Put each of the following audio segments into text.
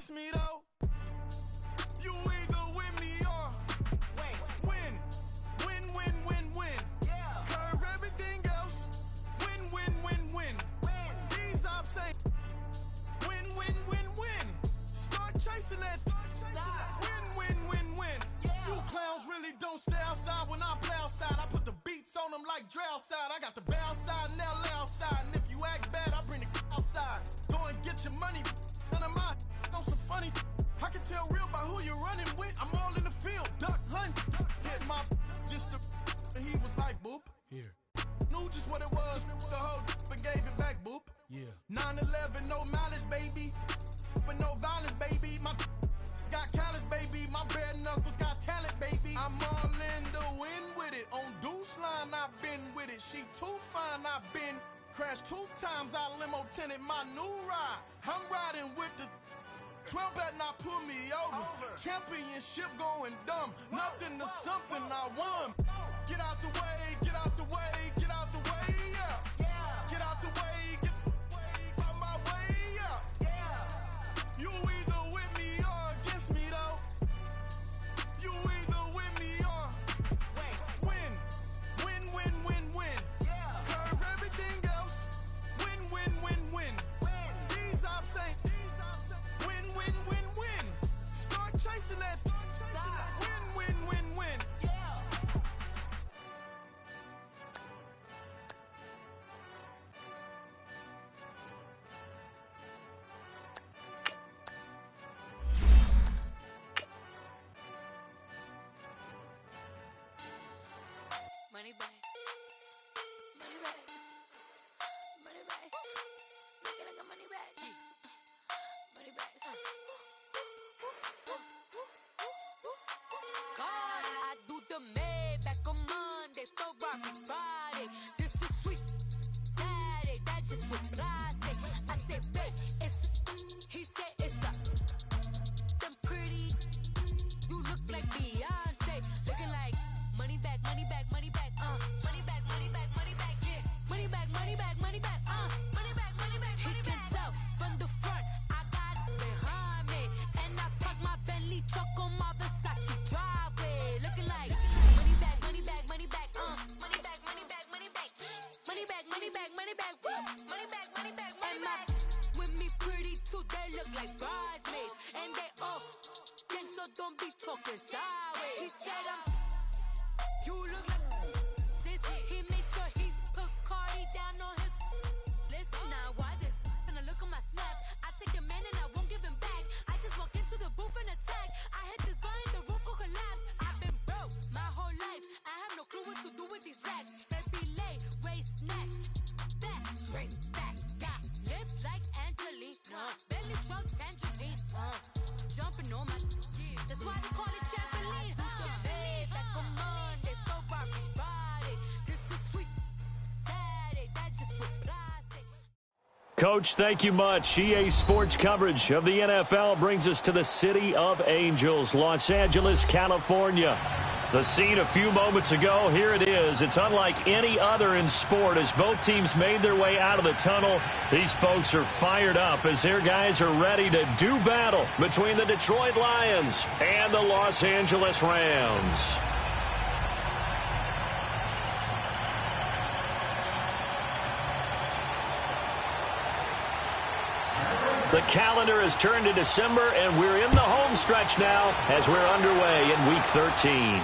against me though, you either with me or win. Win. Yeah. Curve everything else. Win. These ops ain't win. Start chasing that. Win. Yeah. You clowns really don't stay outside when I play outside. I put the beats on them like drow side. I got the bow side and LA outside. And if you act bad, I bring the outside. Go and get your money. None of my know some funny. I can tell real by who you're running with. I'm all in the field. Duck hunt. Hit my just the and he was like boop. Here. Knew just what it was. The whole and gave it back boop. Yeah. 9/11, no malice, baby. But no violence, baby. My got callous, baby. My bare knuckles got talent, baby. I'm all in the win with it. On Deuce line, I've been with it. She too fine, I've been crashed 2 times. I limo tinted my new ride. I'm riding with the 12 better not pull me over. Championship going dumb. Nothing to something I won. Get out the way, yeah. Get out the way, get out my way, yeah. You either with me or against me though. You either with me or win. Yeah. Curve everything else. Win. These ops ain't win. Start chasing that. Win. Yeah. Money back. Make it like a money back. Money back. God, I do the Maybach on Monday, Ferrari Friday. This is sweet Saturday, that's just what I say. I say, babe, he said it's a them pretty. You look like Beyonce, looking like money back, money back, money back, money back, yeah. Money back, money back, money back, money back, money back. He can tell from the front, I got it behind me, and I park my Bentley truck on my Versace driveway, looking like money back, money back, money back, money back, money back, money back, money back, money back, money back, woo, money back, money back, money back. With me pretty too, they look like bridesmaids, and they all gang, so don't be talking sideways. He said you look like this. He makes sure he put Cardi down on his list. Now why this? When I look on my snap, I take a man and I won't give him back. I just walk into the booth and attack. I hit this button, the roof will collapse. I've been broke my whole life. I have no clue what to do with these racks. Baby lay, waist snatch, back, straight back. Got lips like Angelina, belly truck tangerine, jumping on my. That's why they call it trampoline. Back on Monday, Ferrari Friday. This is sweet Saturday, that's just what plastic. Coach, thank you much. EA Sports coverage of the NFL brings us to the City of Angels, Los Angeles, California. The scene a few moments ago, here it is. It's unlike any other in sport as both teams made their way out of the tunnel. These folks are fired up as their guys are ready to do battle between the Detroit Lions and the Los Angeles Rams. The calendar has turned to December, and we're in the home stretch now as we're underway in Week 13.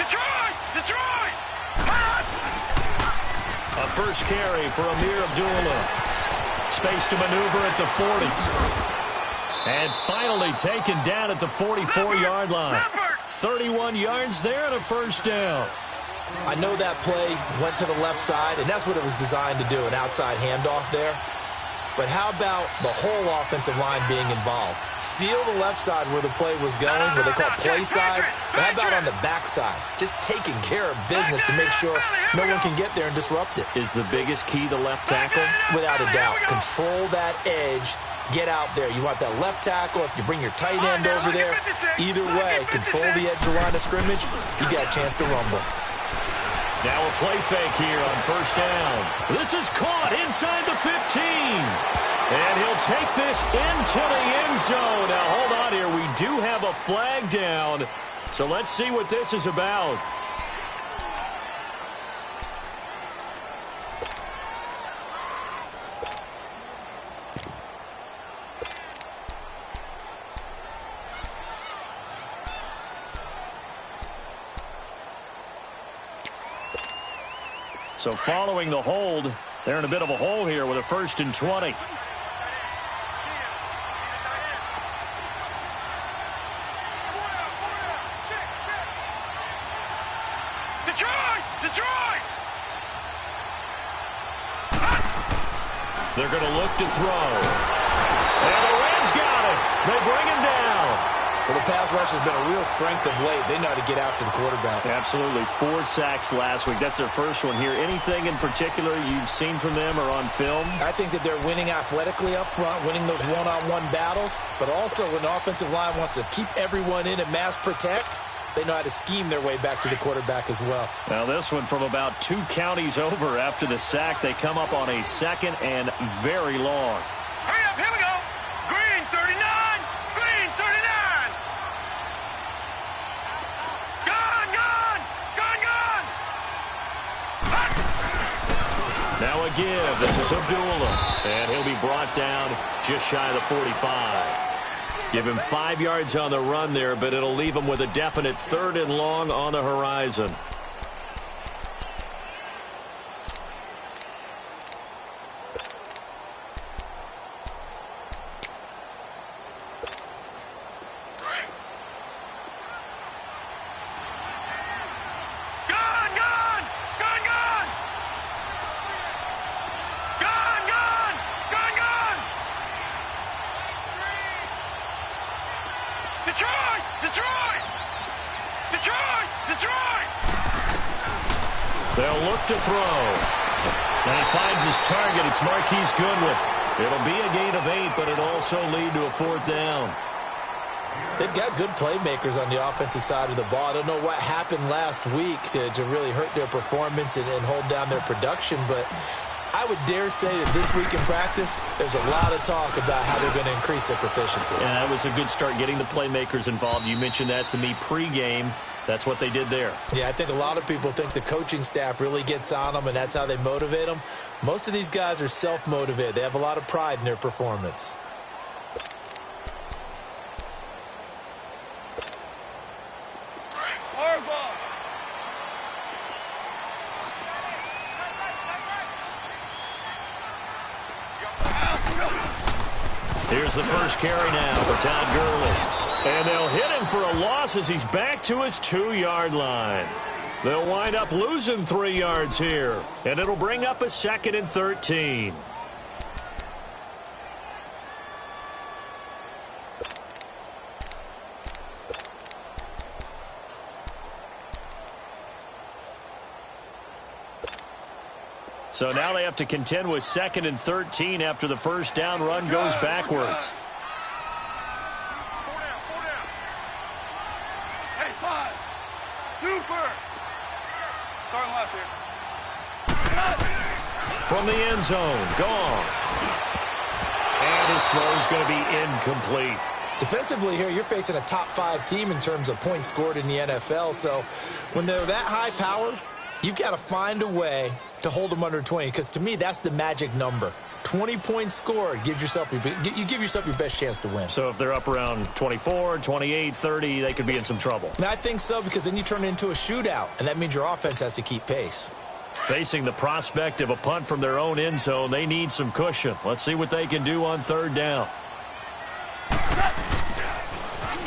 Detroit! A first carry for Amir Abdullah. Space to maneuver at the 40. And finally taken down at the 44-yard line. 31 yards there and a first down. I know that play went to the left side, and that's what it was designed to do, an outside handoff there. But how about the whole offensive line being involved? Seal the left side where the play was going, what they call play side. But how about on the back side? Just taking care of business to make sure no one can get there and disrupt it. Is the biggest key the left tackle? Without a doubt. Control that edge. Get out there. You want that left tackle. If you bring your tight end over there, either way, control the edge of the line of scrimmage, you got a chance to rumble. Now a play fake here on first down. This is caught inside the 15. And he'll take this into the end zone. Now hold on here. We do have a flag down. So let's see what this is about. So following the hold, they're in a bit of a hole here with a 1st and 20. Detroit! They're going to look to throw. And the Rams got it. They bring him down. Well, the pass rush has been a real strength of late. They know how to get after the quarterback. Absolutely. 4 sacks last week. That's their first one here. Anything in particular you've seen from them or on film? I think that they're winning athletically up front, winning those one-on-one battles, but also when the offensive line wants to keep everyone in and mass protect, they know how to scheme their way back to the quarterback as well. Now this one from about 2 counties over after the sack. They come up on a 2nd and very long. Hurry up, here we go. Green 39, Green 39. Now a give. This is Abdullah. And he'll be brought down just shy of the 45. Give him 5 yards on the run there, but it'll leave him with a definite 3rd and long on the horizon. They'll look to throw. And he finds his target. It's Marquise Goodwin. It'll be a gain of 8, but it'll also lead to a 4th down. They've got good playmakers on the offensive side of the ball. I don't know what happened last week to really hurt their performance and hold down their production, but I would dare say that this week in practice, there's a lot of talk about how they're going to increase their proficiency. Yeah, that was a good start getting the playmakers involved. You mentioned that to me pregame. That's what they did there. Yeah, I think a lot of people think the coaching staff really gets on them, and that's how they motivate them. Most of these guys are self-motivated. They have a lot of pride in their performance. Here's the first carry now for Todd Gurley. And they'll hit him for a loss as he's back to his 2-yard line. They'll wind up losing 3 yards here. And it'll bring up a 2nd and 13. So now they have to contend with 2nd and 13 after the first down run goes backwards. Starting left here. From the end zone, gone. And his throw's going to be incomplete. Defensively here, you're facing a top 5 team in terms of points scored in the NFL. So when they're that high-powered, you've got to find a way to hold them under 20. Because to me, that's the magic number. 20-point score, you give yourself your best chance to win. So if they're up around 24, 28, 30, they could be in some trouble. I think so, because then you turn it into a shootout, and that means your offense has to keep pace. Facing the prospect of a punt from their own end zone, they need some cushion. Let's see what they can do on third down.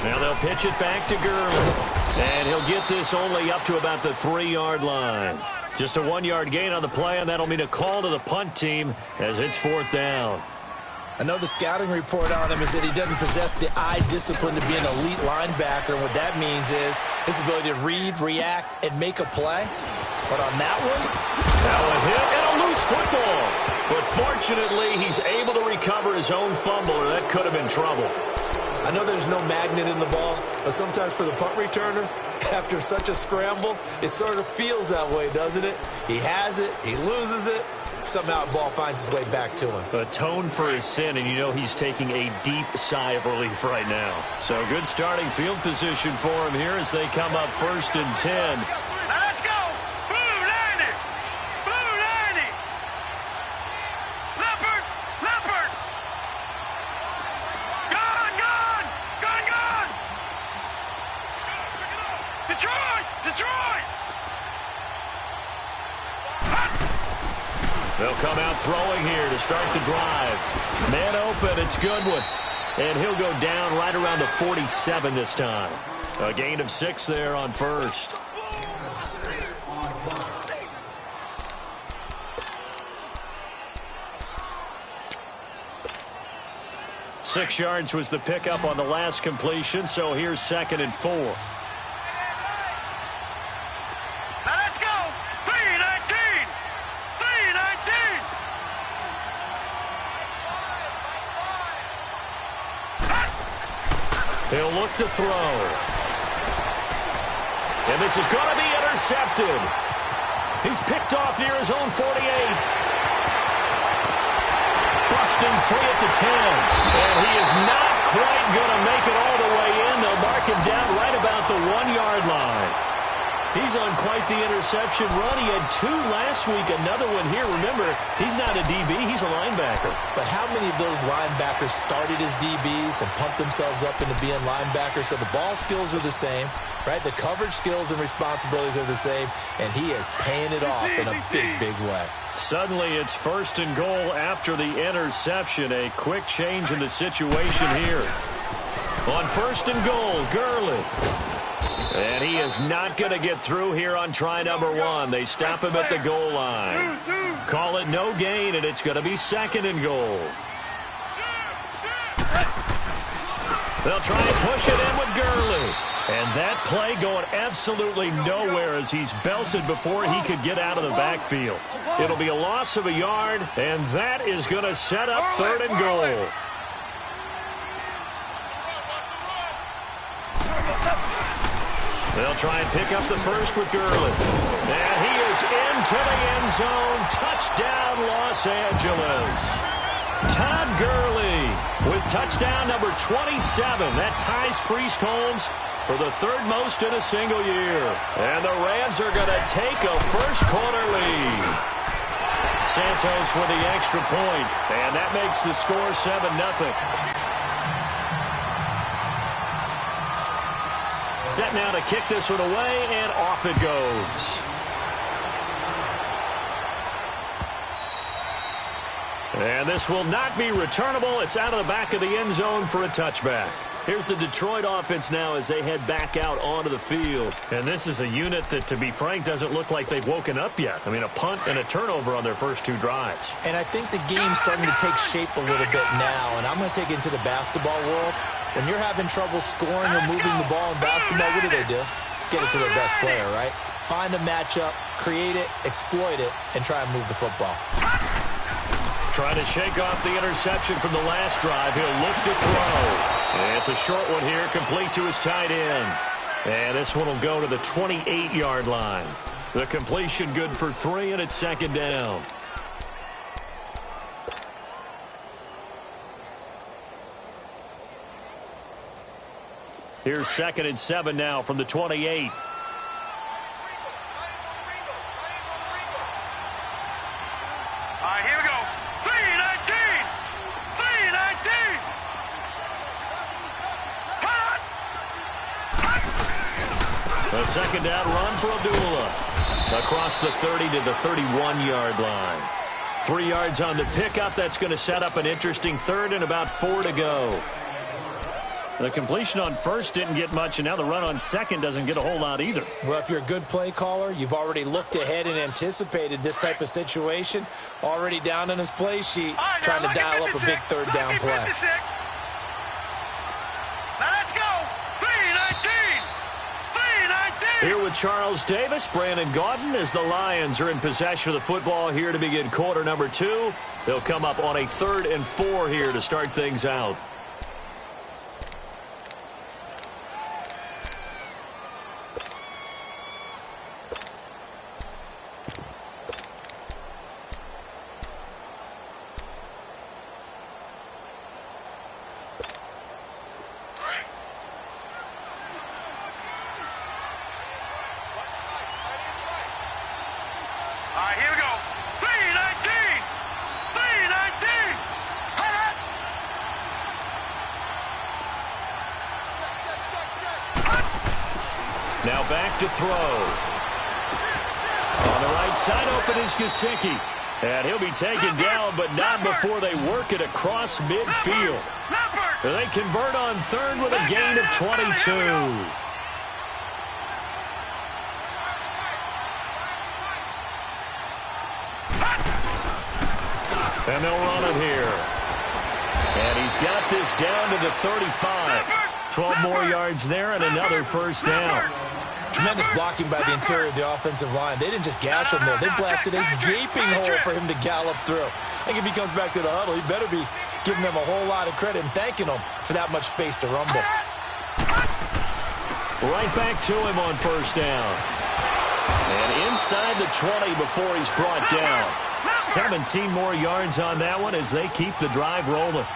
Now they'll pitch it back to Gurley. And he'll get this only up to about the 3-yard line. Just a 1-yard gain on the play, and that'll mean a call to the punt team as it's 4th down. I know the scouting report on him is that he doesn't possess the eye discipline to be an elite linebacker. What that means is his ability to read, react, and make a play. But on that a hit and a loose football. But fortunately, he's able to recover his own fumble, or that could have been trouble. I know there's no magnet in the ball, but sometimes for the punt returner, after such a scramble, it sort of feels that way, doesn't it? He has it, he loses it, somehow the ball finds its way back to him. Atone for his sin, and you know he's taking a deep sigh of relief right now. So good starting field position for him here as they come up 1st and 10. Let's go! Blue 90! Blue 90! Leopard! Leopard! Gone! Gone! Gone! Gone! Detroit! Detroit! They'll come out throwing here to start the drive. Man open, it's Goodwin. And he'll go down right around the 47 this time. A gain of 6 there on first. Six yards was the pickup on the last completion, so here's 2nd and 4. Now let's go! 319! 319! He'll look to throw. And this is going to be intercepted. He's picked off near his own 48. Busting free at the 10. And he is not quite going to make it all the way in. They'll mark him down right about the 1-yard line. He's on quite the interception run. He had 2 last week, another one here. Remember, he's not a DB, he's a linebacker. But how many of those linebackers started as DBs and pumped themselves up into being linebackers? So the ball skills are the same, right? The coverage skills and responsibilities are the same, and he is paying it off in a big, big way. Suddenly it's 1st and goal after the interception. A quick change in the situation here. On 1st and goal, Gurley. And he is not going to get through here on try number 1. They stop him at the goal line. Call it no gain, and it's going to be 2nd and goal. They'll try and push it in with Gurley. And that play going absolutely nowhere as he's belted before he could get out of the backfield. It'll be a loss of a yard, and that is going to set up 3rd and goal. They'll try and pick up the first with Gurley. And he is into the end zone. Touchdown, Los Angeles. Todd Gurley with touchdown number 27. That ties Priest Holmes for the 3rd most in a single year. And the Rams are going to take a first-quarter lead. Santos with the extra point, and that makes the score 7-0. Set now to kick this one away, and off it goes. And this will not be returnable. It's out of the back of the end zone for a touchback. Here's the Detroit offense now as they head back out onto the field. And this is a unit that, to be frank, doesn't look like they've woken up yet. I mean, a punt and a turnover on their first 2 drives. And I think the game's starting to take shape a little bit now. And I'm going to take it into the basketball world. When you're having trouble scoring or moving the ball in basketball, what do? Get it to their best player, right? Find a matchup, create it, exploit it, and try and move the football. Trying to shake off the interception from the last drive. He'll look to throw. And it's a short one here, complete to his tight end. And this one will go to the 28-yard line. The completion good for 3, and it's 2nd down. Here's 2nd and 7 now from the 28. All right, here we go. 319! A second down run for Abdullah. Across the 30 to the 31-yard line. 3 yards on the pickup. That's going to set up an interesting third and about 4 to go. The completion on first didn't get much, and now the run on second doesn't get a whole lot either. Well, if you're a good play caller, you've already looked ahead and anticipated this type of situation. Already down on his play sheet, trying to dial up a big third down play. Now let's go. 3-19. 3-19. Here with Charles Davis, Brandon Gaudin, as the Lions are in possession of the football here to begin quarter number 2. They'll come up on a 3rd and 4 here to start things out. Now back to throw. On the right side, open is Gesicki. And he'll be taken down, but not before they work it across midfield. They convert on 3rd with a gain of 22. And they'll run it here. And he's got this down to the 35. 12 more yards there and another first down. Tremendous blocking by the interior of the offensive line. They didn't just gash him there. They blasted a gaping hole for him to gallop through. I think if he comes back to the huddle, he better be giving them a whole lot of credit and thanking them for that much space to rumble. Right back to him on first down. And inside the 20 before he's brought down. 17 more yards on that one as they keep the drive rolling.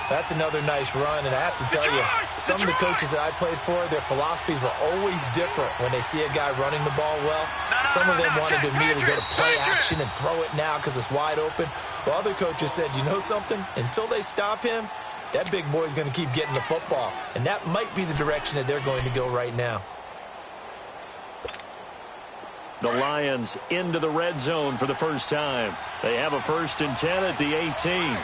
That's another nice run, and I have to tell you, some of the coaches that I played for, their philosophies were always different when they see a guy running the ball well. Some of them wanted to immediately go to play action and throw it now because it's wide open. While other coaches said, you know something? Until they stop him, that big boy's going to keep getting the football. And that might be the direction that they're going to go right now. The Lions into the red zone for the first time. They have a 1st and 10 at the 18.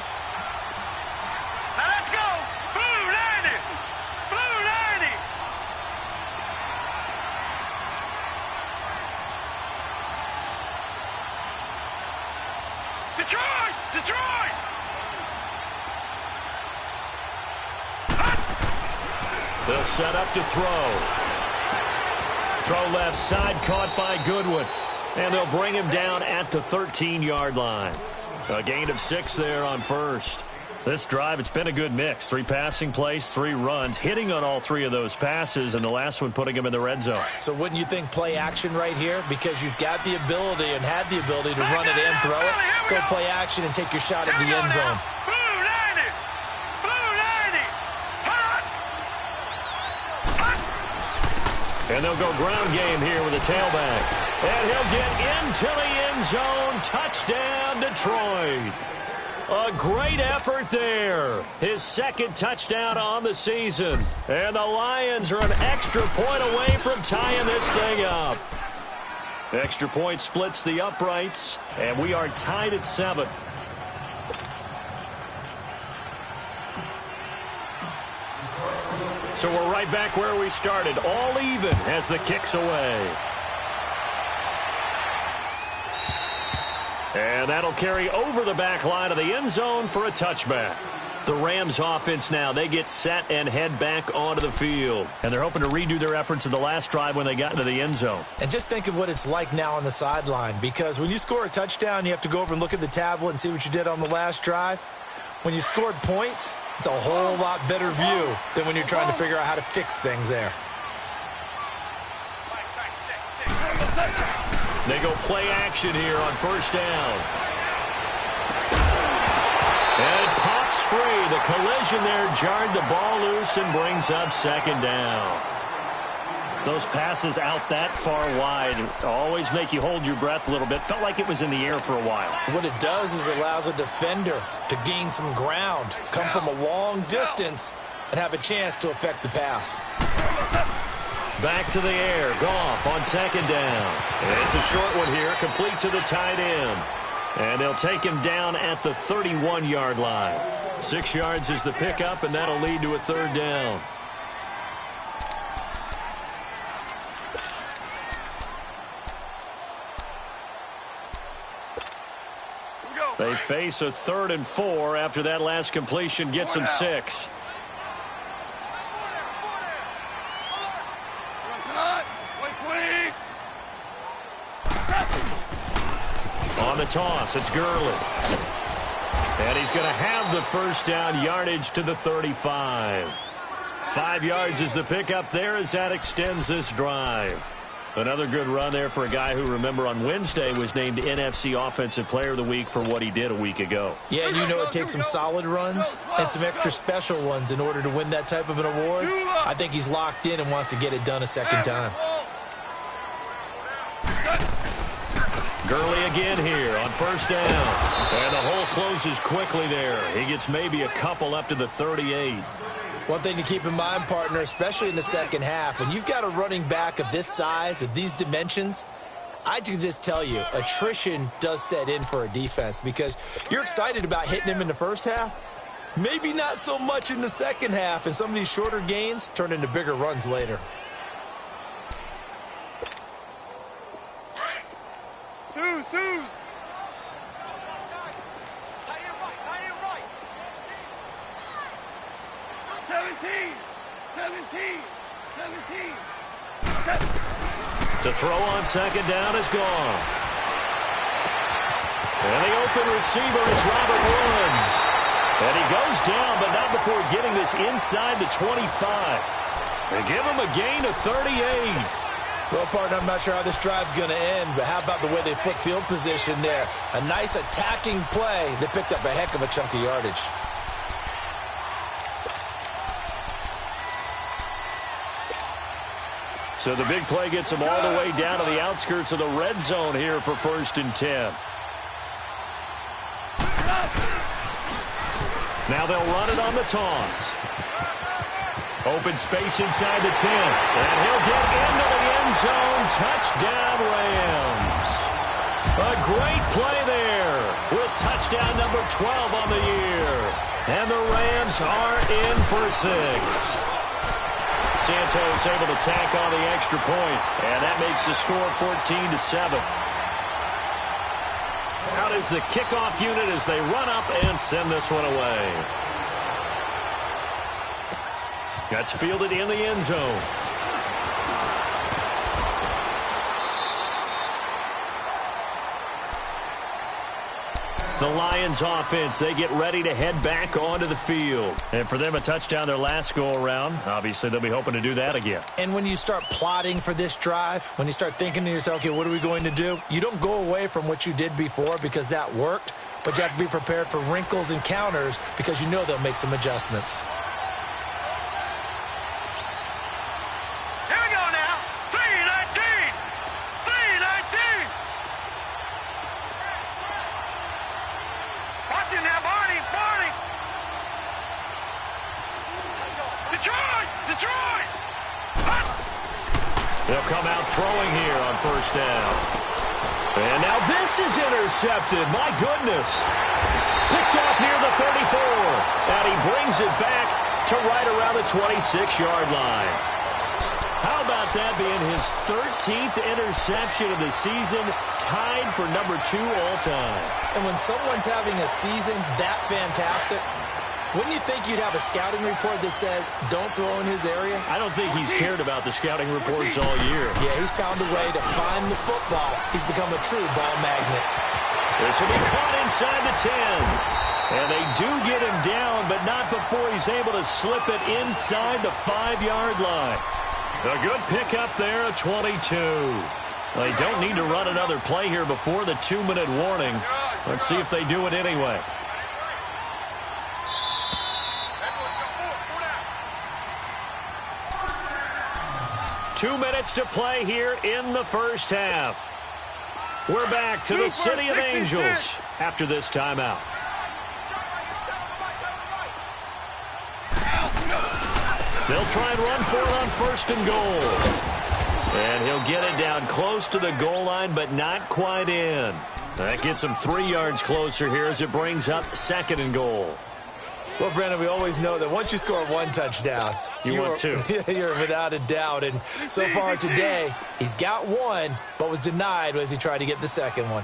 Detroit! They'll set up to throw. Throw left side, caught by Goodwin. And they'll bring him down at the 13-yard line. A gain of 6 there on first. This drive, it's been a good mix. 3 passing plays, 3 runs, hitting on all 3 of those passes, and the last one putting him in the red zone. So wouldn't you think play action right here? Because you've got the ability and had the ability to run it in, throw it, go play action and take your shot at the end zone. And they'll go ground game here with a tailback. And he'll get into the end zone. Touchdown, Detroit. A great effort there. His 2nd touchdown on the season. And the Lions are an extra point away from tying this thing up. Extra point splits the uprights. And we are tied at 7. So we're right back where we started. All even as the kick's away. And that'll carry over the back line of the end zone for a touchback. The Rams offense now, they get set and head back onto the field. And they're hoping to redo their efforts in the last drive when they got into the end zone. And just think of what it's like now on the sideline. Because when you score a touchdown, you have to go over and look at the tablet and see what you did on the last drive. When you scored points, it's a whole lot better view than when you're trying to figure out how to fix things there. They go play action here on first down. And it pops free. The collision there jarred the ball loose and brings up 2nd down. Those passes out that far wide always make you hold your breath a little bit. Felt like it was in the air for a while. What it does is it allows a defender to gain some ground, come from a long distance, and have a chance to affect the pass. Back to the air. Goff on second down. And it's a short one here, complete to the tight end. And they'll take him down at the 31-yard line. 6 yards is the pickup, and that'll lead to a third down. They face a 3rd and 4 after that last completion gets them 6. On the toss, it's Gurley. And he's going to have the first down, yardage to the 35. 5 yards is the pickup there as that extends this drive. Another good run there for a guy who, remember, on Wednesday was named NFC Offensive Player of the Week for what he did a week ago. Yeah, and you know it takes some solid runs and some extra special ones in order to win that type of an award. I think he's locked in and wants to get it done a second time. Gurley again here on first down. And the hole closes quickly there. He gets maybe a couple up to the 38. One thing to keep in mind, partner, especially in the second half, when you've got a running back of this size, of these dimensions, I can just tell you, attrition does set in for a defense because you're excited about hitting him in the first half. Maybe not so much in the second half, and some of these shorter gains turn into bigger runs later. Twos. 17. To throw on second down is Goff. And the open receiver is Robert Woods. And he goes down, but not before getting this inside the 25. They give him a gain of 38. Well, partner, I'm not sure how this drive's going to end, but how about the way they flip field position there? A nice attacking play that picked up a heck of a chunk of yardage. So the big play gets them all the way down to the outskirts of the red zone here for 1st and 10. Now they'll run it on the toss. Open space inside the 10. And he'll get into the end zone. Touchdown, Rams. A great play there with touchdown number 12 on the year. And the Rams are in for 6. Santos able to tack on the extra point, and that makes the score 14-7. Out is the kickoff unit as they run up and send this one away. That's fielded in the end zone. The Lions offense, they get ready to head back onto the field. And for them, a touchdown their last go-around. Obviously, they'll be hoping to do that again. And when you start plotting for this drive, when you start thinking to yourself, okay, what are we going to do? You don't go away from what you did before because that worked, but you have to be prepared for wrinkles and counters because you know they'll make some adjustments. They'll come out throwing here on first down. And now this is intercepted. My goodness. Picked off near the 34. And he brings it back to right around the 26-yard line. How about that being his 13th interception of the season, tied for number 2 all-time. And when someone's having a season that fantastic, wouldn't you think you'd have a scouting report that says, don't throw in his area? I don't think he's cared about the scouting reports all year. Yeah, he's found a way to find the football. He's become a true ball magnet. This will be caught inside the 10. And they do get him down, but not before he's able to slip it inside the 5-yard line. A good pickup there at 22. They don't need to run another play here before the 2-minute warning. Let's see if they do it anyway. Two minutes to play here in the first half. We're back to the City of Angels after this timeout. They'll try and run for it on 1st and goal. And he'll get it down close to the goal line, but not quite in. That gets him 3 yards closer here as it brings up 2nd and goal. Well, Brandon, we always know that once you score 1 touchdown, you want 2. You're without a doubt. And so far today, he's got 1, but was denied as he tried to get the 2nd one.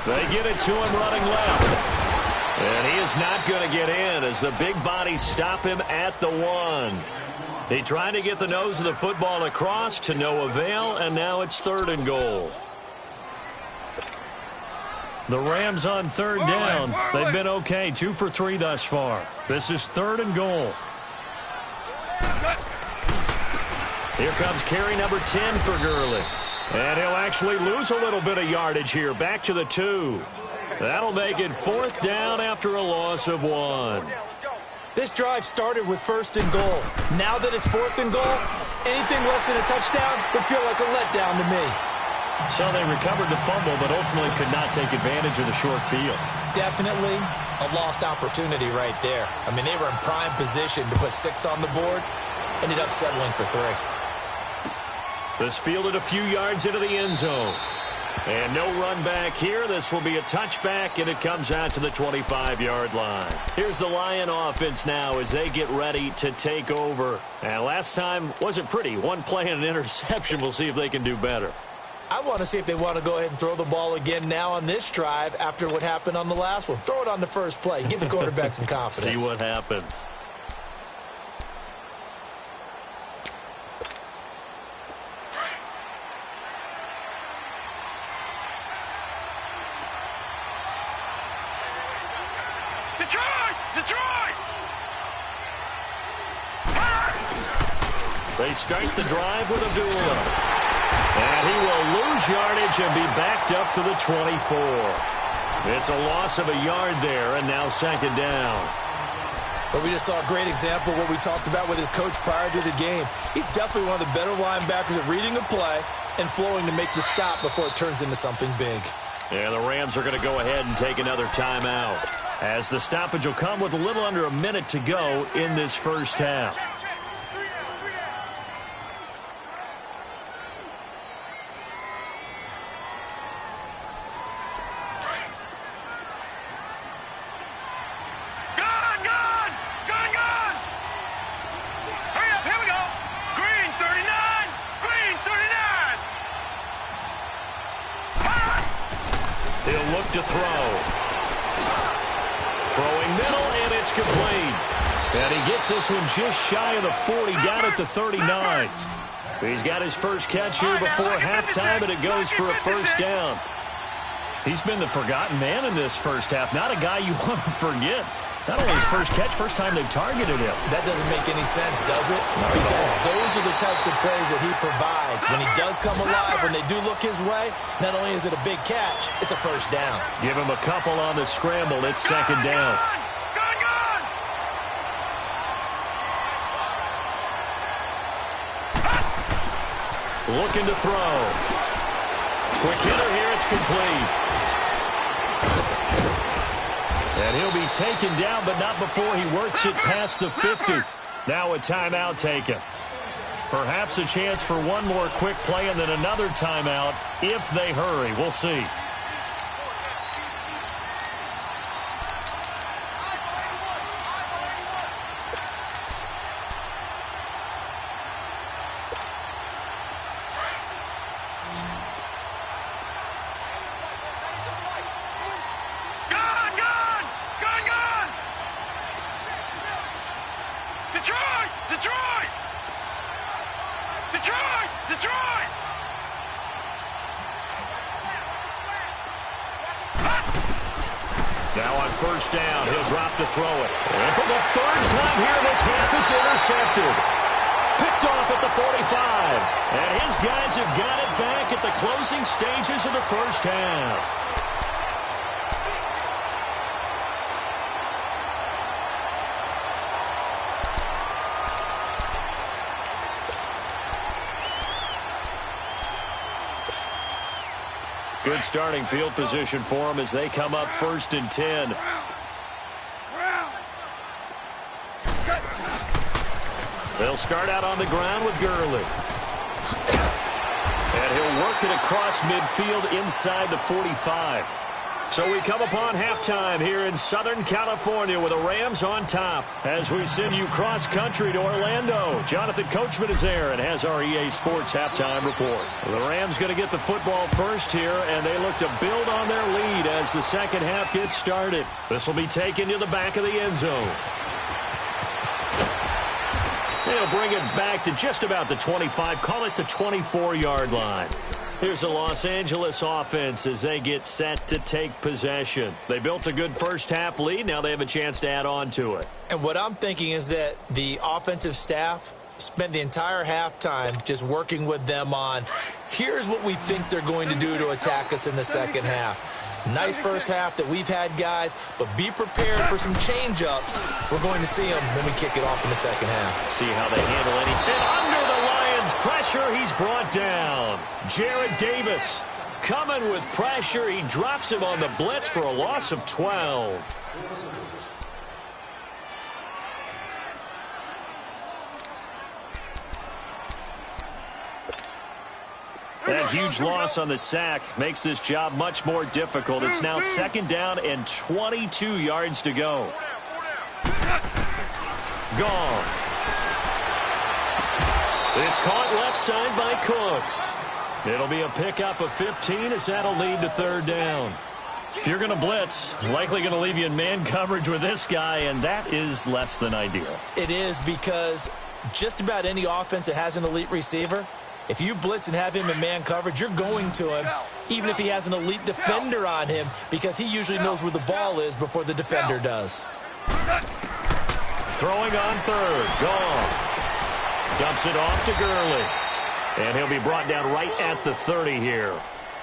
They get it to him running left. And he is not going to get in as the big bodies stop him at the 1. He tried to get the nose of the football across to no avail, and now it's 3rd and goal. The Rams on 3rd down. They've been okay, 2 for 3 thus far. This is 3rd and goal. Here comes carry number 10 for Gurley. And he'll actually lose a little bit of yardage here, back to the 2. That'll make it 4th down after a loss of 1. This drive started with 1st and goal. Now that it's 4th and goal, anything less than a touchdown would feel like a letdown to me. So they recovered the fumble, but ultimately could not take advantage of the short field. Definitely a lost opportunity right there. I mean, they were in prime position to put 6 on the board. Ended up settling for 3. This fielded a few yards into the end zone. And no run back here. This will be a touchback, and it comes out to the 25-yard line. Here's the Lion offense now as they get ready to take over. And last time wasn't pretty. 1 play and an interception. We'll see if they can do better. I want to see if they want to go ahead and throw the ball again now on this drive after what happened on the last one. Throw it on the first play. Give the quarterback some confidence. See what happens. They start the drive with Abdullah. And he will lose yardage and be backed up to the 24. It's a loss of a yard there, and now 2nd down. But we just saw a great example of what we talked about with his coach prior to the game. He's definitely one of the better linebackers at reading a play and flowing to make the stop before it turns into something big. Yeah, the Rams are going to go ahead and take another timeout, as the stoppage will come with a little under a minute to go in this first half. To throw. Throwing middle, and it's complete. And he gets this one just shy of the 40, down at the 39. He's got his first catch here before halftime, and it goes for a first down. He's been the forgotten man in this first half. Not a guy you want to forget. Not only his first catch, first time they've targeted him. That doesn't make any sense, does it? Because those are the types of plays that he provides. When he does come alive, when they do look his way, not only is it a big catch, it's a first down. Give him a couple on the scramble. It's 2nd down. Looking to throw. Quick hitter here. It's complete. And he'll be taken down, but not before he works it past the 50. Now a timeout taken. Perhaps a chance for one more quick play and then another timeout if they hurry. We'll see. Now on first down, he'll drop to throw it. And for the 3rd time here this half, it's intercepted. Picked off at the 45. And his guys have got it back at the closing stages of the first half. Good starting field position for them as they come up 1st and 10. They'll start out on the ground with Gurley. And he'll work it across midfield inside the 45. So we come upon halftime here in Southern California with the Rams on top. As we send you cross-country to Orlando, Jonathan Coachman is there and has our EA Sports halftime report. The Rams going to get the football first here, and they look to build on their lead as the second half gets started. This will be taken to the back of the end zone. They'll bring it back to just about the 25, call it the 24-yard line. Here's the Los Angeles offense as they get set to take possession. They built a good first-half lead. Now they have a chance to add on to it. And what I'm thinking is that the offensive staff spent the entire halftime just working with them on, here's what we think they're going to do to attack us in the second half. Nice first half that we've had, guys, but be prepared for some change-ups. We're going to see them when we kick it off in the second half. See how they handle anything. Under the Lions' pressure, he's brought down. Jared Davis coming with pressure. He drops him on the blitz for a loss of 12. That huge loss on the sack makes this job much more difficult. It's now second down and 22 yards to go. Gone. It's caught left side by Cooks. It'll be a pickup of 15 as that'll lead to third down. If you're going to blitz, likely going to leave you in man coverage with this guy, and that is less than ideal. It is, because just about any offense that has an elite receiver, if you blitz and have him in man coverage, you're going to him, even if he has an elite defender on him, because he usually knows where the ball is before the defender does. Throwing on third. Goff dumps it off to Gurley. And he'll be brought down right at the 30 here.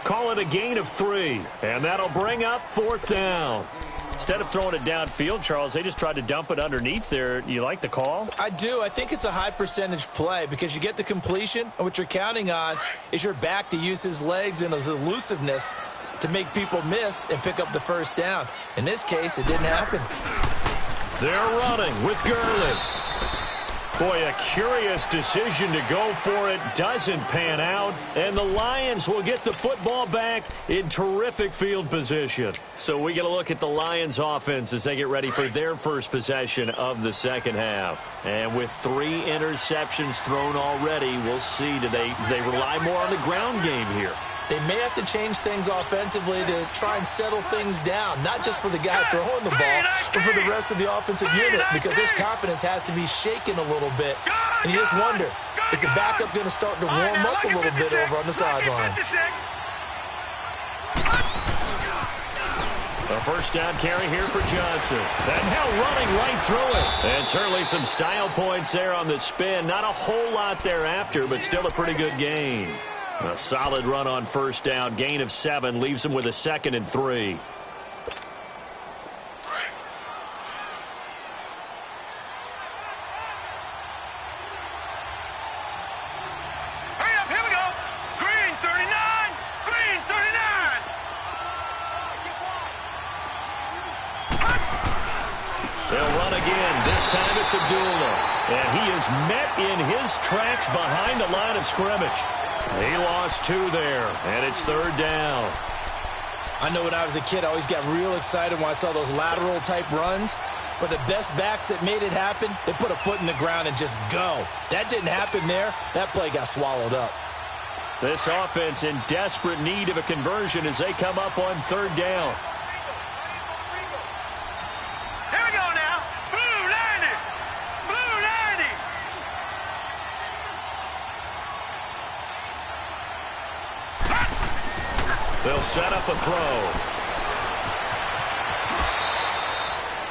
Call it a gain of 3. And that'll bring up fourth down. Instead of throwing it downfield, Charles, they just tried to dump it underneath there. You like the call? I do. I think it's a high percentage play because you get the completion, and what you're counting on is your back to use his legs and his elusiveness to make people miss and pick up the first down. In this case, it didn't happen. They're running with Gurley. Boy, a curious decision to go for it. Doesn't pan out. And the Lions will get the football back in terrific field position. So we get a look at the Lions offense as they get ready for their first possession of the second half. And with 3 interceptions thrown already, we'll see, do they rely more on the ground game here? They may have to change things offensively to try and settle things down, not just for the guy throwing the ball, but for the rest of the offensive unit, because his confidence has to be shaken a little bit. And you just wonder, is the backup going to start to warm up a little bit over on the sideline? A first down carry here for Johnson. And now running right through it. And certainly some style points there on the spin. Not a whole lot thereafter, but still a pretty good gain. A solid run on first down. Gain of 7 leaves him with a 2nd and 3. Hurry up, here we go. Green 39. Green 39. They'll run again. This time it's Abdullah. And he is met in his tracks behind the line of scrimmage. He lost 2 there, and it's third down. I know when I was a kid, I always got real excited when I saw those lateral-type runs. But the best backs that made it happen, they put a foot in the ground and just go. That didn't happen there. That play got swallowed up. This offense in desperate need of a conversion as they come up on third down. Here we go now. Blue 90. Blue 90. They'll set up a throw.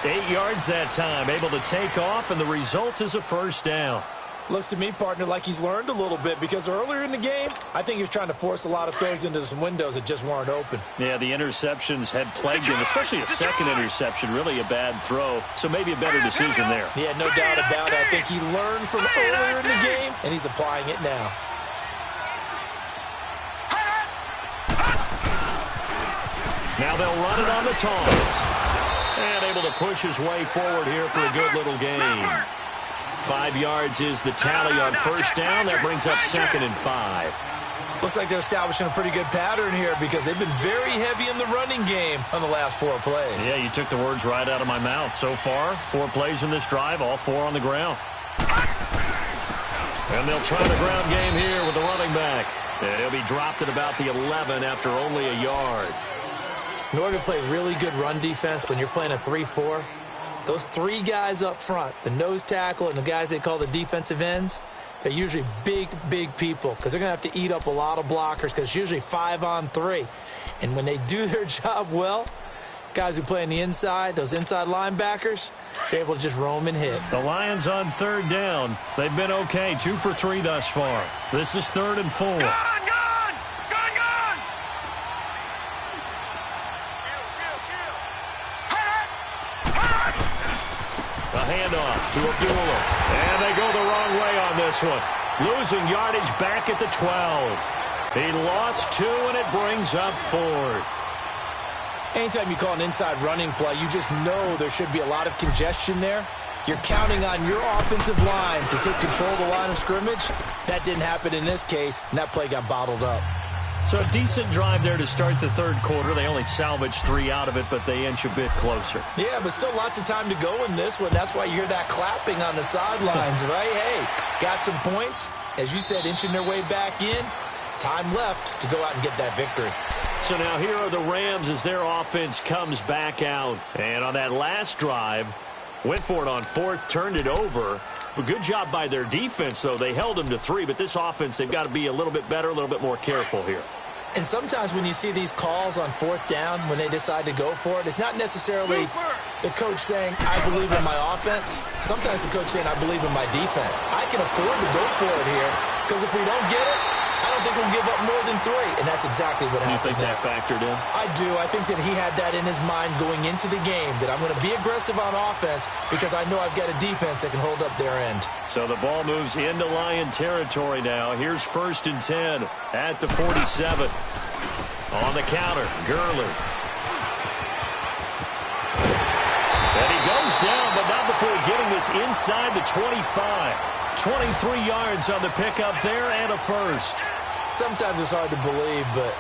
8 yards that time, able to take off, and the result is a first down. Looks to me, partner, like he's learned a little bit, because earlier in the game, I think he was trying to force a lot of throws into some windows that just weren't open. Yeah, the interceptions had plagued him, especially a second interception, really a bad throw. So maybe a better decision there. Yeah, no doubt about it. I think he learned from earlier in the game, and he's applying it now. Now they'll run it on the toss. And able to push his way forward here for a good little gain. 5 yards is the tally on first down. That brings up 2nd and 5. Looks like they're establishing a pretty good pattern here because they've been very heavy in the running game on the last 4 plays. Yeah, you took the words right out of my mouth. So far, 4 plays in this drive, all 4 on the ground. And they'll try the ground game here with the running back. And he'll be dropped at about the 11 after only a yard. In order to play really good run defense when you're playing a 3-4, those 3 guys up front, the nose tackle and the guys they call the defensive ends, they're usually big, big people because they're going to have to eat up a lot of blockers because it's usually 5 on 3. And when they do their job well, guys who play on the inside, those inside linebackers, they're able to just roam and hit. The Lions on 3rd down. They've been okay, 2 for 3 thus far. This is 3rd and 4. Gone! A handoff to Abdullah. And they go the wrong way on this one. Losing yardage back at the 12. He lost 2, and it brings up 4th. Anytime you call an inside running play, you just know there should be a lot of congestion there. You're counting on your offensive line to take control of the line of scrimmage. That didn't happen in this case, and that play got bottled up. So a decent drive there to start the 3rd quarter. They only salvaged 3 out of it, but they inch a bit closer. Yeah, but still lots of time to go in this one. That's why you hear that clapping on the sidelines, right? Hey, got some points. As you said, inching their way back in. Time left to go out and get that victory. So now here are the Rams as their offense comes back out. And on that last drive, went for it on 4th, turned it over. A good job by their defense, though. They held them to 3, but this offense, they've got to be a little bit better, a little bit more careful here. And sometimes when you see these calls on 4th down, when they decide to go for it, it's not necessarily the coach saying, I believe in my offense. Sometimes the coach saying, I believe in my defense. I can afford to go for it here because if we don't get it, I don't think we'll give up more than 3, and that's exactly what happened. You think that factored in? I do. I think that he had that in his mind going into the game, that I'm going to be aggressive on offense because I know I've got a defense that can hold up their end. So the ball moves into Lion territory now. Here's 1st and 10 at the 47. On the counter, Gurley. And he goes down, but not before getting this inside the 25. 23 yards on the pickup there and a 1st. Sometimes it's hard to believe, but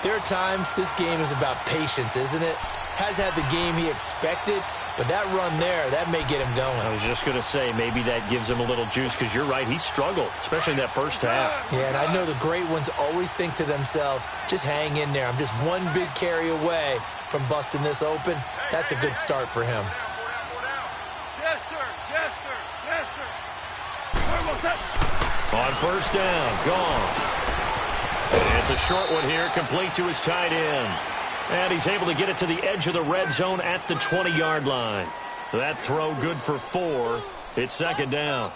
there are times this game is about patience, isn't it? Has had the game he expected, but that run there, that may get him going. I was just going to say, maybe that gives him a little juice because you're right, he struggled, especially in that first half. Yeah, and I know the great ones always think to themselves, just hang in there. I'm just one big carry away from busting this open. That's a good start for him. Yes, sir. Yes, sir. Yes, sir. On 1st down, gone. And it's a short one here, complete to his tight end. And he's able to get it to the edge of the red zone at the 20-yard line. That throw good for 4. It's 2nd down.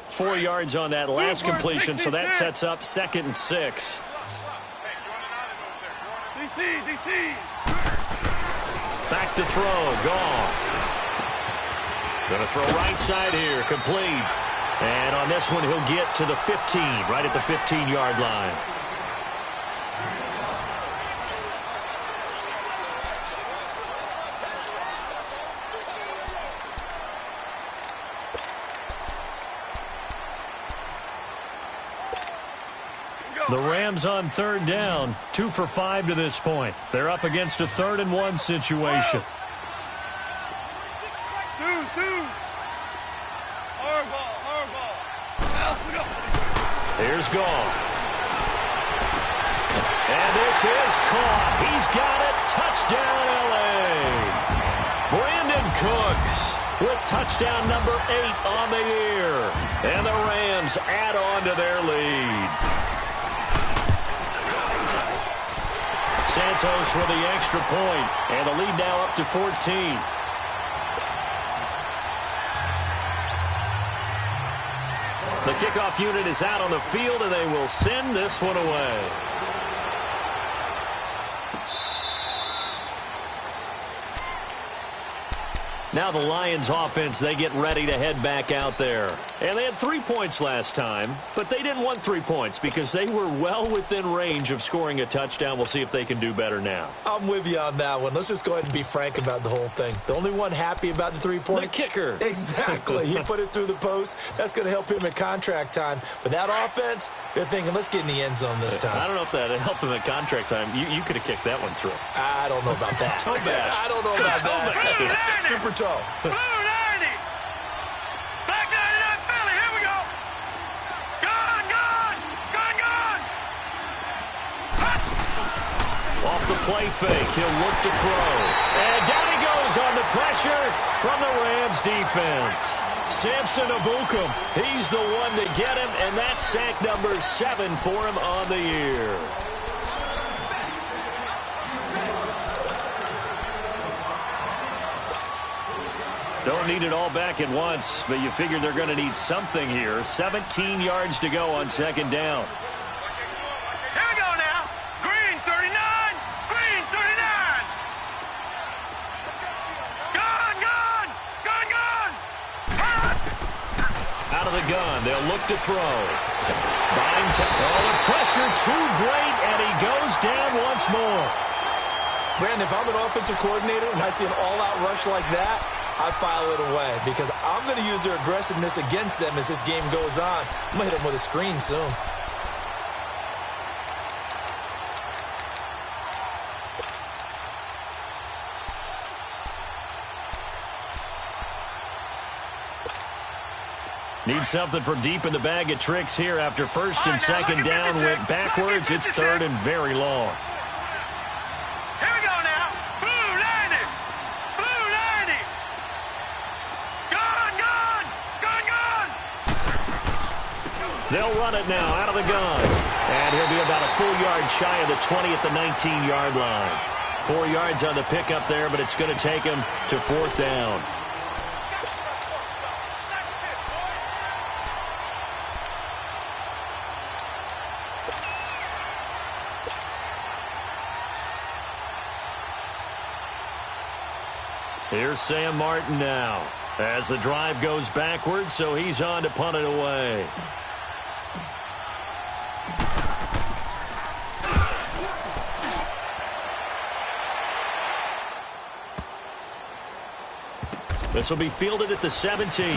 Four yards on that last completion, so that sets up 2nd and 6. DC. Back to throw, gone. Going to throw right side here, complete. And on this one, he'll get to the 15, right at the 15-yard line. The Rams on 3rd down, 2 for 5 to this point. They're up against a 3rd and 1 situation. Here's Goff. And this is caught. He's got it. Touchdown, L.A. Brandon Cooks with touchdown number 8 on the year. And the Rams add on to their lead. Santos with the extra point, and the lead now up to 14. The kickoff unit is out on the field, and they will send this one away. Now the Lions offense, they get ready to head back out there. And they had 3 points last time, but they didn't want 3 points because they were well within range of scoring a touchdown. We'll see if they can do better now. I'm with you on that one. Let's just go ahead and be frank about the whole thing. The only one happy about the 3-point. The kicker. Exactly. He put it through the post. That's going to help him at contract time. But that offense, they're thinking, let's get in the end zone this time. I don't know if that helped him at contract time. You could have kicked that one through. I don't know about that. Toe bash. I don't know about that. Super toe. Blue 90. Black 99 Philly. Here we go. Gone, gone, gone, gone. Off the play fake, he'll look to throw. And down he goes on the pressure from the Rams defense. Samson Abukum, he's the one to get him, and that's sack number 7 for him on the year. Don't need it all back at once, but you figure they're going to need something here. 17 yards to go on second down. Here we go now. Green 39. Green 39. Gone, gone, gone, gone. Out of the gun, they'll look to throw. The pressure too great, and he goes down once more. Brandon, if I'm an offensive coordinator and I see an all-out rush like that, I file it away because I'm going to use their aggressiveness against them as this game goes on. I'm going to hit them with a screen soon. Need something from deep in the bag of tricks here after first and second down went backwards. It's third and very long. Here we go now. Blue 90. Blue 90. Gone, gone, gone, gone. They'll run it now out of the gun. And he'll be about a full yard shy of the 20 at the 19-yard line. 4 yards on the pickup there, but it's going to take him to fourth down. Here's Sam Martin now as the drive goes backwards, so he's on to punt it away. This will be fielded at the 17.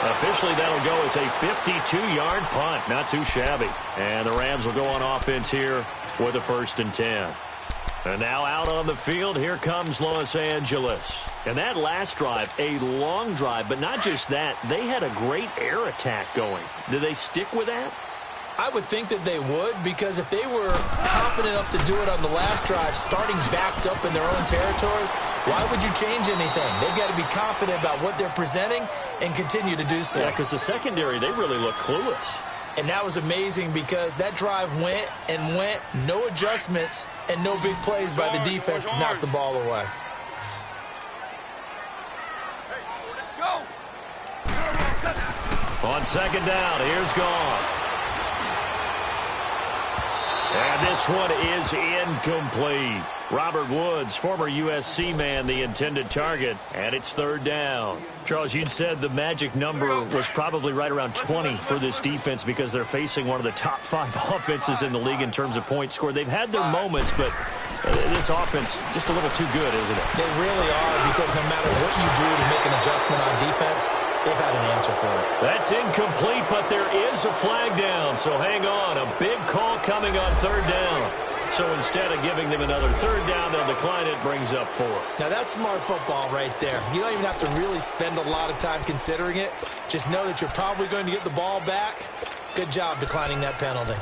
Officially, that'll go as a 52-yard punt. Not too shabby. And the Rams will go on offense here with a 1st and 10. And now out on the field, here comes Los Angeles. And that last drive, a long drive, but not just that. They had a great air attack going. Do they stick with that? I would think that they would, because if they were confident enough to do it on the last drive, starting backed up in their own territory, why would you change anything? They've got to be confident about what they're presenting and continue to do so. Yeah, because the secondary, they really look clueless. And that was amazing because that drive went and went, no adjustments and no big plays by the defense to knock the ball away. On second down, here's Goff. And this one is incomplete. Robert Woods, former USC man, the intended target, and it's third down. Charles, you'd said the magic number was probably right around 20 for this defense because they're facing one of the top 5 offenses in the league in terms of points scored. They've had their moments, but this offense just a little too good, isn't it? They really are, because no matter what you do to make an adjustment on defense, they've had an answer for it. That's incomplete, but there is a flag down, so hang on. A big call coming on third down. So instead of giving them another third down, they'll decline it, brings up 4. Now, that's smart football right there. You don't even have to really spend a lot of time considering it. Just know that you're probably going to get the ball back. Good job declining that penalty.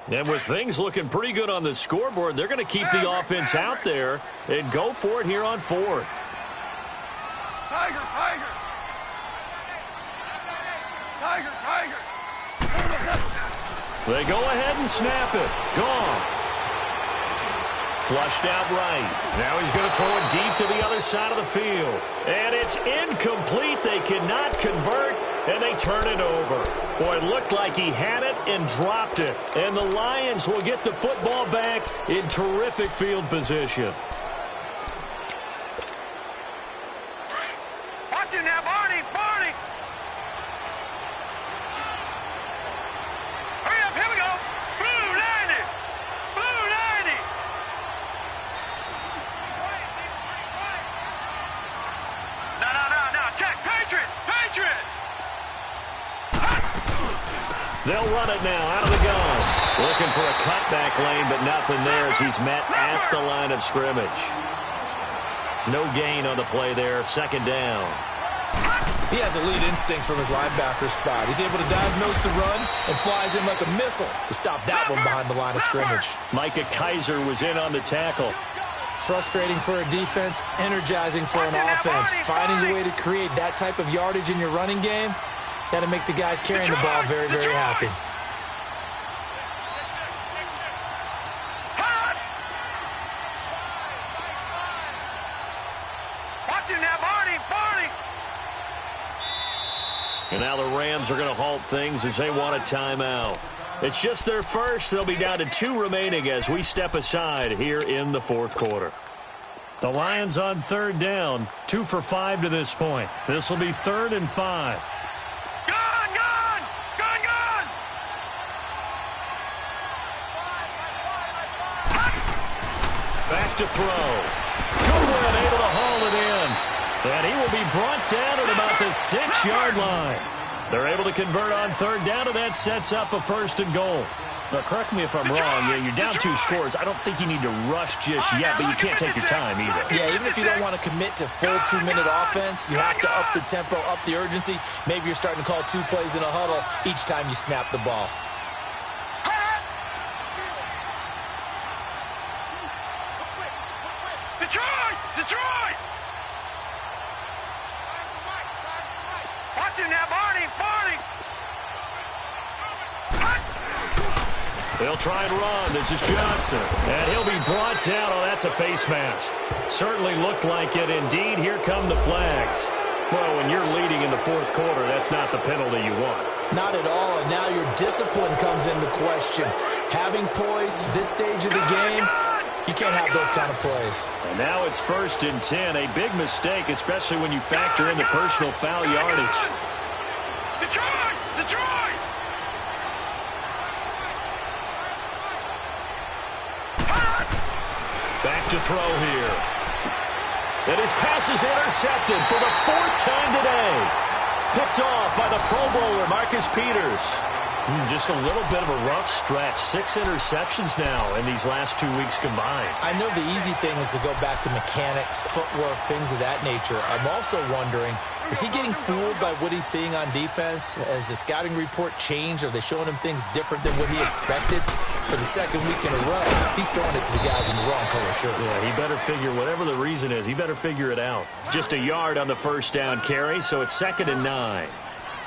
And with things looking pretty good on the scoreboard, they're going to keep the offense out there and go for it here on 4th. Tiger, tiger. Tiger, tiger. They go ahead and snap it. Gone. flushed out right. Now he's going to throw it deep to the other side of the field. And it's incomplete. They cannot convert, and they turn it over. Boy, it looked like he had it and dropped it. And the Lions will get the football back in terrific field position. Watch it now, Barney! Barney! Hurry up, here we go! Blue 90! Blue 90! No, check! Patriot! Patriot! They'll run it now out of the gun. Looking for a cutback lane, but nothing there as he's met at the line of scrimmage. No gain on the play there. Second down. He has elite instincts from his linebacker spot. He's able to diagnose the run and flies in like a missile to stop that one behind the line of scrimmage. Micah Kaiser was in on the tackle. Frustrating for a defense, energizing for an offense. Finding a way to create that type of yardage in your running game, that'll make the guys carrying the ball very, very happy. Watch it now, Barney! Barney! And now the Rams are going to halt things as they want a timeout. It's just their first. They'll be down to 2 remaining as we step aside here in the fourth quarter. The Lions on third down, 2 for 5 to this point. This will be 3rd and 5. Gun! Gun! Gun! Gun! Back to throw. Goodwin able to haul it in. And he will be brought down at about the 6-yard line. They're able to convert on third down, and that sets up a 1st and goal. Now, correct me if I'm wrong. Yeah, you're down 2 scores. I don't think you need to rush just yet, but you can't take your time either. Yeah, even if you don't want to commit to full 2-minute offense, you have to up the tempo, up the urgency. Maybe you're starting to call 2 plays in a huddle each time you snap the ball. Detroit! Detroit! Watch it now, Barney! Barney! They'll try and run. This is Johnson. And he'll be brought down. Oh, that's a face mask. Certainly looked like it. Indeed, here come the flags. Well, when you're leading in the fourth quarter, that's not the penalty you want. Not at all, and now your discipline comes into question. Having poise this stage of the game, you can't have those kind of plays. And now it's 1st and 10. A big mistake, especially when you factor in the personal foul yardage. Detroit! Detroit! Back to throw here. And his pass is intercepted for the 4th time today. Picked off by the Pro Bowler, Marcus Peters. Just a little bit of a rough stretch. 6 interceptions now in these last 2 weeks combined. I know the easy thing is to go back to mechanics, footwork, things of that nature. I'm also wondering, is he getting fooled by what he's seeing on defense? Has the scouting report changed? Are they showing him things different than what he expected? For the 2nd week in a row, he's throwing it to the guys in the wrong color shirts. Yeah, he better figure, whatever the reason is, he better figure it out. Just a yard on the 1st down carry, so it's 2nd and 9.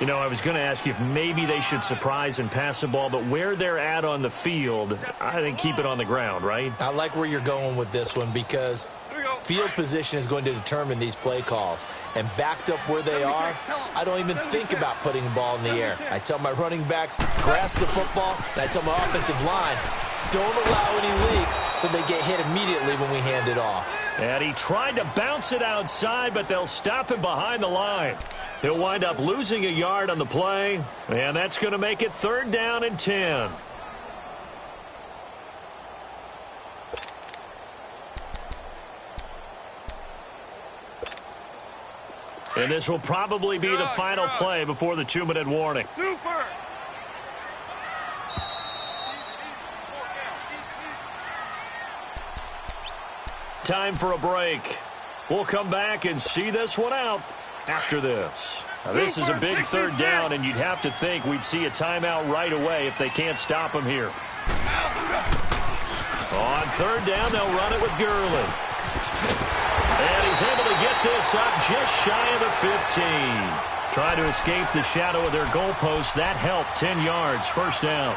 You know, I was going to ask you if maybe they should surprise and pass the ball, but where they're at on the field, I think keep it on the ground, right? I like where you're going with this one because field position is going to determine these play calls. And backed up where they are, I don't even think about putting the ball in the air. I tell my running backs, grasp the football, and I tell my offensive line, don't allow any leaks so they get hit immediately when we hand it off. And he tried to bounce it outside, but they'll stop him behind the line. He'll wind up losing a yard on the play, and that's going to make it 3rd down and 10. And this will probably be the final play before the 2-minute warning. Super! Time for a break. We'll come back and see this one out after this. Now, this is a big 3rd down, and you'd have to think we'd see a timeout right away if they can't stop him here. On 3rd down, they'll run it with Gurley. And he's able to get this up just shy of the 15. Trying to escape the shadow of their goalpost. That helped. 10 yards, 1st down.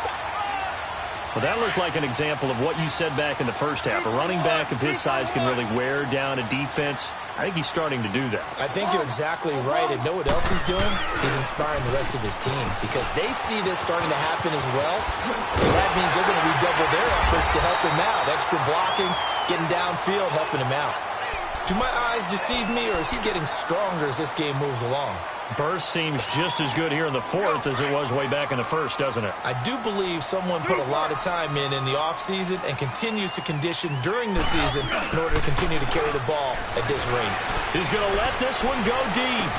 Well, that looked like an example of what you said back in the first half. A running back of his size can really wear down a defense. I think he's starting to do that. I think you're exactly right. And know what else he's doing? He's inspiring the rest of his team because they see this starting to happen as well. So that means they're going to redouble their efforts to help him out. Extra blocking, getting downfield, helping him out. Do my eyes deceive me, or is he getting stronger as this game moves along? Burst seems just as good here in the fourth as it was way back in the first, doesn't it? I do believe someone put a lot of time in the offseason and continues to condition during the season in order to continue to carry the ball at this rate. He's going to let this one go deep.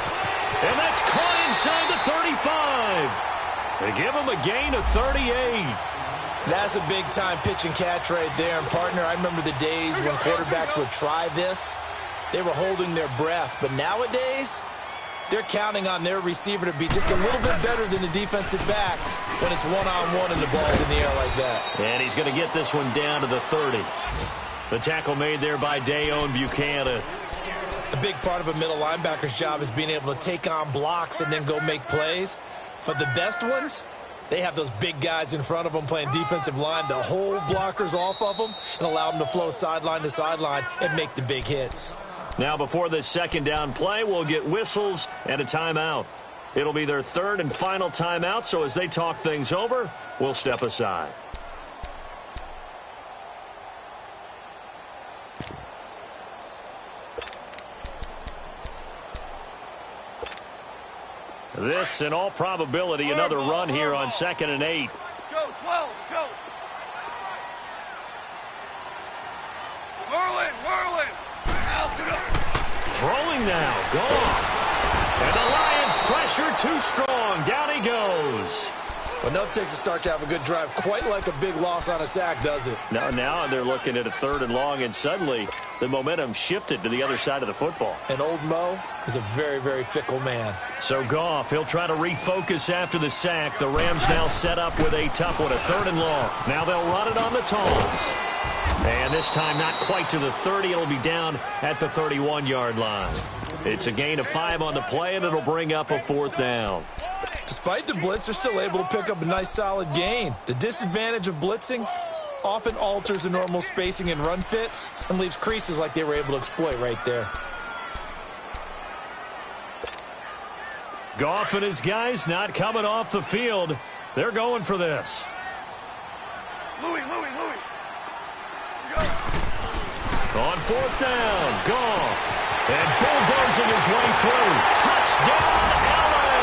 And that's caught inside the 35. They give him a gain of 38. That's a big-time pitch and catch right there. And, partner, I remember the days when quarterbacks would try this. They were holding their breath. But nowadays, they're counting on their receiver to be just a little bit better than the defensive back when it's one-on-one and the ball's in the air like that. And he's going to get this one down to the 30. The tackle made there by Dayon Buchanan. A big part of a middle linebacker's job is being able to take on blocks and then go make plays. But the best ones, they have those big guys in front of them playing defensive line to hold blockers off of them and allow them to flow sideline to sideline and make the big hits. Now, before this second down play, we'll get whistles and a timeout. It'll be their third and final timeout, so as they talk things over, we'll step aside. This, in all probability, another run here on 2nd and 8. Go, 12, go. Whirling. Throwing now, Goff. And the Lions pressure too strong. Down he goes. Well, enough takes a start to have a good drive. Quite like a big loss on a sack, does it? Now they're looking at a 3rd and long, and suddenly the momentum shifted to the other side of the football. And old Mo is a very, very fickle man. So Goff, he'll try to refocus after the sack. The Rams now set up with a tough one, a 3rd and long. Now they'll run it on the toss. And this time not quite to the 30. It'll be down at the 31-yard line. It's a gain of 5 on the play, and it'll bring up a 4th down. Despite the blitz, they're still able to pick up a nice, solid gain. The disadvantage of blitzing often alters the normal spacing and run fits and leaves creases like they were able to exploit right there. Goff and his guys not coming off the field. They're going for this. Louis. On 4th down, Goff. And bulldozing his way through. Touchdown, LA!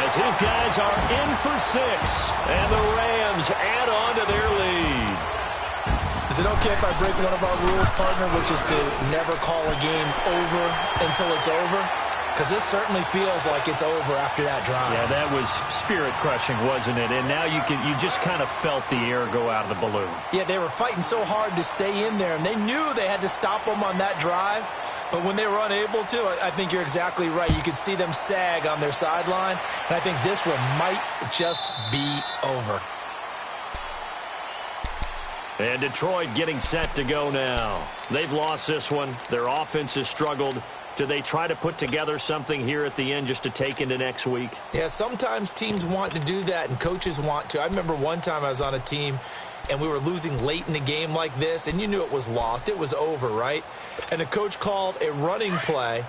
As his guys are in for 6. And the Rams add on to their lead. Is it okay if I break one of our rules, partner, which is to never call a game over until it's over? Because this certainly feels like it's over after that drive. Yeah, that was spirit-crushing, wasn't it? And now you just kind of felt the air go out of the balloon. Yeah, they were fighting so hard to stay in there, and they knew they had to stop them on that drive. But when they were unable to, I think you're exactly right. You could see them sag on their sideline, and I think this one might just be over. And Detroit getting set to go now. They've lost this one. Their offense has struggled. Do they try to put together something here at the end just to take into next week? Yeah, sometimes teams want to do that and coaches want to. I remember one time I was on a team and we were losing late in the game like this, and you knew it was lost. It was over, right? And the coach called a running play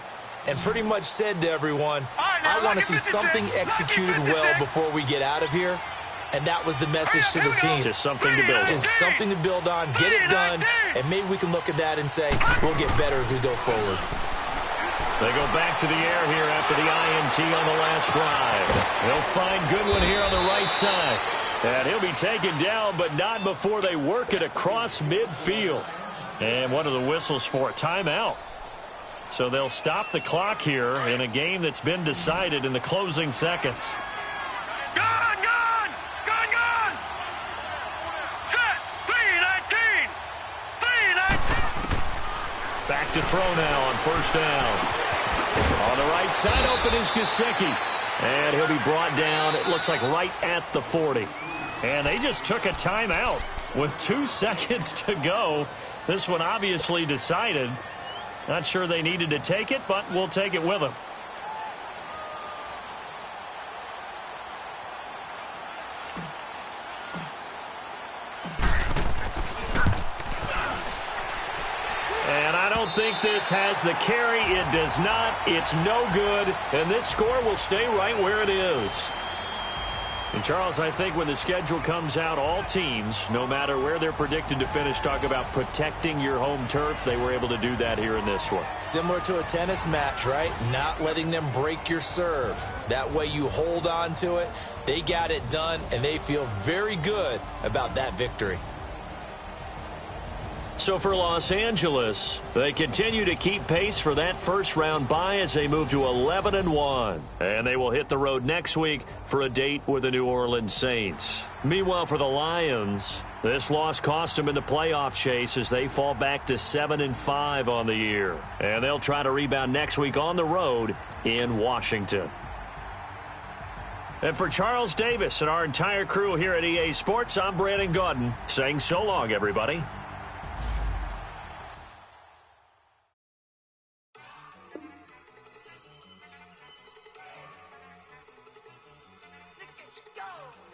and pretty much said to everyone, I want to see something executed well before we get out of here. And that was the message to the team. Just something to build on. Just something to build on, get it done, and maybe we can look at that and say, we'll get better as we go forward. They go back to the air here after the INT on the last drive. They'll find Goodwin here on the right side. And he'll be taken down, but not before they work it across midfield. And one of the whistles for a timeout. So they'll stop the clock here in a game that's been decided in the closing seconds. Gone! Set! 3-19! Back to throw now on 1st down. On the right side, open is Gesicki. And he'll be brought down, it looks like right at the 40. And they just took a timeout with 2 seconds to go. This one obviously decided. Not sure they needed to take it, but we'll take it with them. think this has the carry. It does not. It's no good. And this score will stay right where it is. And, Charles, I think when the schedule comes out, all teams, no matter where they're predicted to finish, talk about protecting your home turf. They were able to do that here in this one. Similar to a tennis match, right? Not letting them break your serve. That way you hold on to it. They got it done, and they feel very good about that victory. So for Los Angeles, they continue to keep pace for that first-round bye as they move to 11-1. And they will hit the road next week for a date with the New Orleans Saints. Meanwhile, for the Lions, this loss cost them in the playoff chase as they fall back to 7-5 on the year. And they'll try to rebound next week on the road in Washington. And for Charles Davis and our entire crew here at EA Sports, I'm Brandon Gaudin saying so long, everybody. Look at you go.